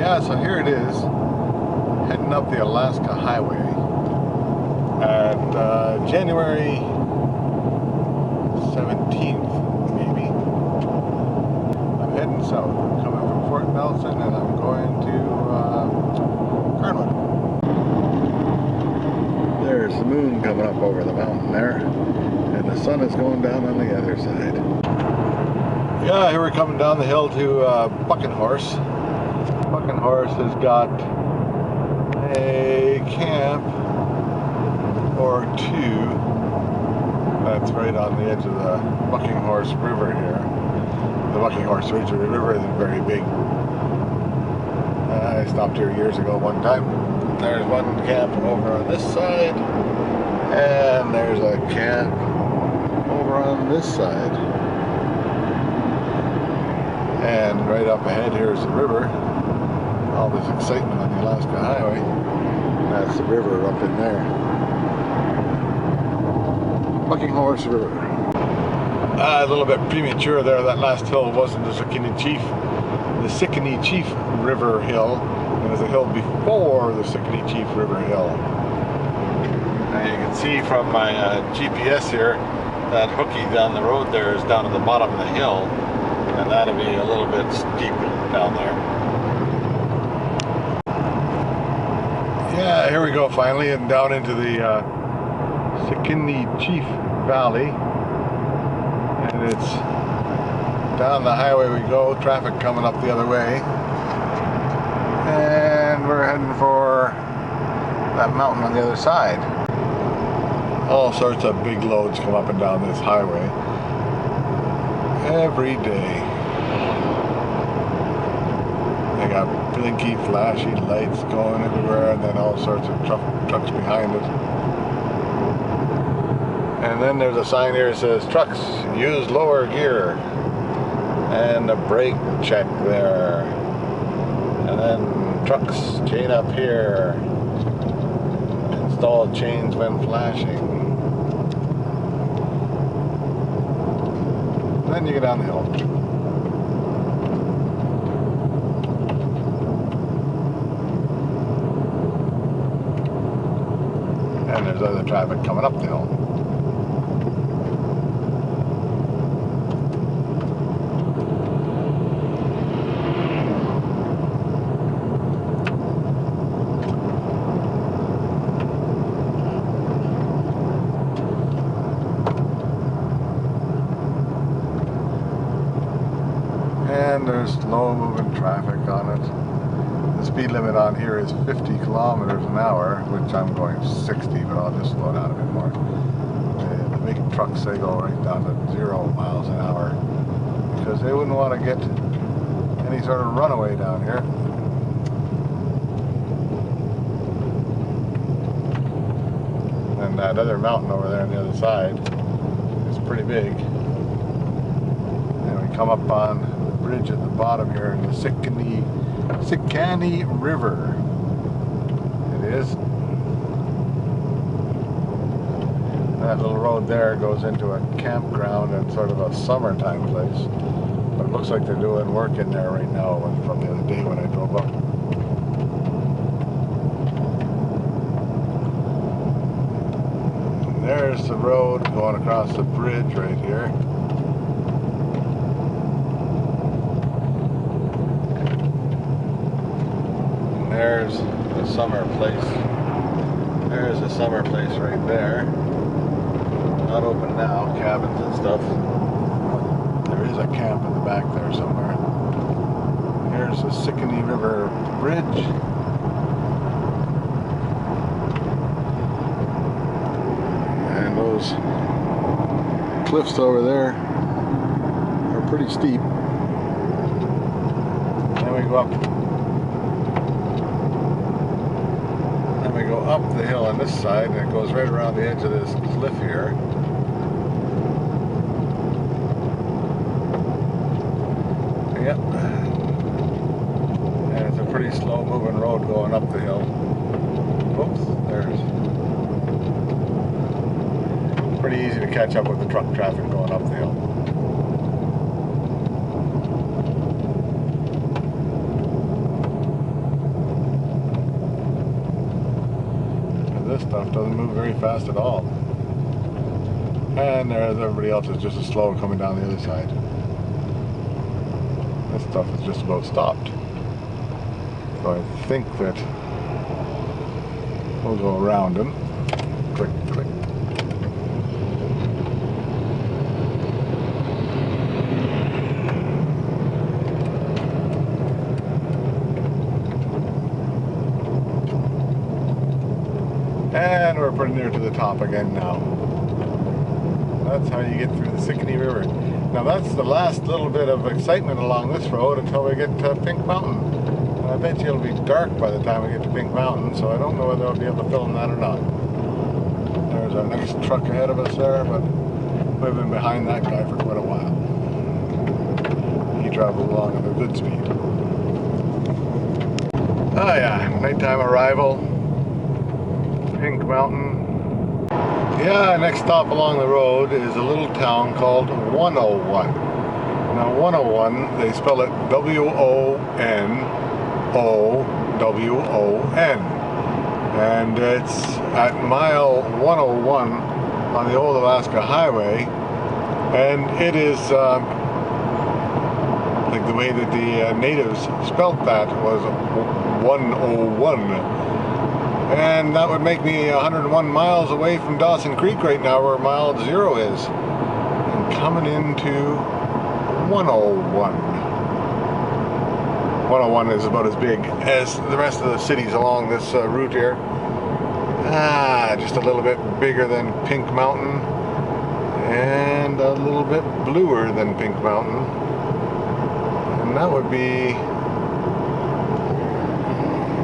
Yeah, so here it is, heading up the Alaska Highway at January 17th, maybe. I'm heading south. I'm coming from Fort Nelson and I'm going to Carnwood. There's the moon coming up over the mountain there, and the sun is going down on the other side. Yeah, here we're coming down the hill to Bucking Horse. Bucking Horse has got a camp or two that's right on the edge of the Bucking Horse River here. The Bucking Horse River isn't very big. I stopped here years ago one time. There's one camp over on this side, and there's a camp over on this side. And right up ahead here is the river. All this excitement on the Alaska Highway. That's the river up in there. Bucking Horse River. A little bit premature there. That last hill wasn't the Sikanee Chief River Hill. It was a hill before the Sikanee Chief River Hill. Now you can see from my GPS here that hooky down the road there is down at the bottom of the hill, and that'll be a little bit steep down there. Yeah, here we go finally, and down into the Sikanee Chief Valley, and it's down the highway we go, traffic coming up the other way, and we're heading for that mountain on the other side. All sorts of big loads come up and down this highway every day. They got blinky, flashy lights going everywhere, and then all sorts of trucks behind it. And then there's a sign here that says, trucks, use lower gear. And a brake check there. And then trucks, chain up here. Install chains when flashing. And then you get down the hill. And there's other traffic coming up the hill. And there's slow moving traffic on it. The speed limit on here is 50 kilometers an hour, which I'm going 60, but I'll just slow down a bit more. The big trucks, they go right down to 0 miles an hour because they wouldn't want to get any sort of runaway down here. And that other mountain over there on the other side is pretty big. And we come up on the bridge at the bottom here in the Sikanee River. It is. That little road there goes into a campground and sort of a summertime place. But it looks like they're doing work in there right now from the other day when I drove up. And there's the road going across the bridge right here. There's the summer place. There's the summer place right there. Not open now, cabins and stuff. There is a camp in the back there somewhere. Here's the Sikanee River Bridge. And those cliffs over there are pretty steep. Then we go up. We go up the hill on this side, and it goes right around the edge of this cliff here. Yep. And it's a pretty slow moving road going up the hill. Oops, there's. Pretty easy to catch up with the truck traffic going up the hill. stuff doesn't move very fast at all. And there's everybody else is just as slow coming down the other side. This stuff is just about stopped. So I think that we'll go around them. Click, click. And we're pretty near to the top again now. That's how you get through the Sickany River. Now that's the last little bit of excitement along this road until we get to Pink Mountain. And I bet you it'll be dark by the time we get to Pink Mountain, so I don't know whether I'll be able to film that or not. There's our next truck ahead of us there, but we've been behind that guy for quite a while. He traveled along at a good speed. Oh yeah, nighttime arrival. Pink Mountain. Yeah, next stop along the road is a little town called 101. Now 101, they spell it W-O-N-O-W-O-N. And it's at mile 101 on the old Alaska Highway. And it is, like the way that the natives spelt that was 101. And that would make me 101 miles away from Dawson Creek right now, where mile 0 is. And coming into 101. 101 is about as big as the rest of the cities along this route here. Just a little bit bigger than Pink Mountain. And a little bit bluer than Pink Mountain. And that would be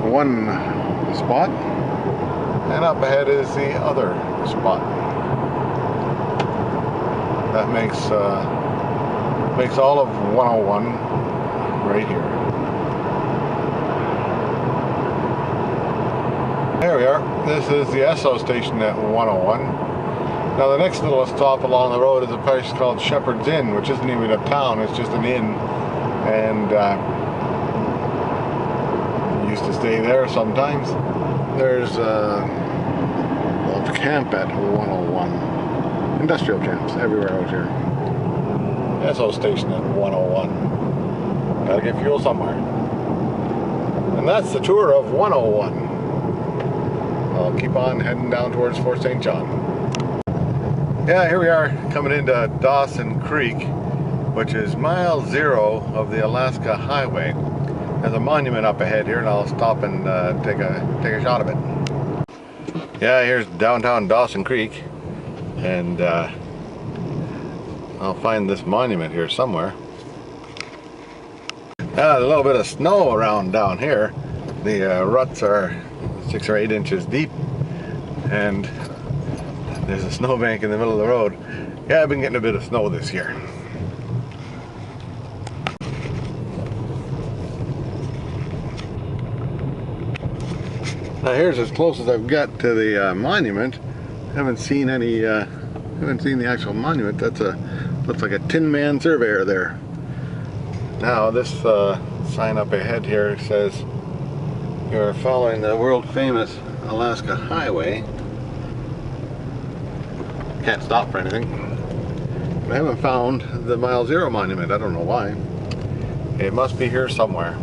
one spot. And up ahead is the other spot. That makes all of 101 right here. There we are. This is the Esso station at 101. Now the next little stop along the road is a place called Shepherd's Inn, which isn't even a town, it's just an inn. And used to stay there sometimes. There's a camp at 101. Industrial camps everywhere out here. Esso station at 101. Gotta get fuel somewhere. And that's the tour of 101. I'll keep on heading down towards Fort St. John. Yeah, here we are coming into Dawson Creek, which is mile 0 of the Alaska Highway. There's a monument up ahead here, and I'll stop and take a shot of it. Yeah, here's downtown Dawson Creek, and I'll find this monument here somewhere. There's a little bit of snow around down here. The ruts are 6 or 8 inches deep, and there's a snowbank in the middle of the road. Yeah, I've been getting a bit of snow this year. Now here's as close as I've got to the monument. Haven't seen the actual monument. That's looks like a Tin Man surveyor there. Now this sign up ahead here says you're following the world famous Alaska Highway. Can't stop for anything. But I haven't found the mile 0 monument. I don't know why. It must be here somewhere.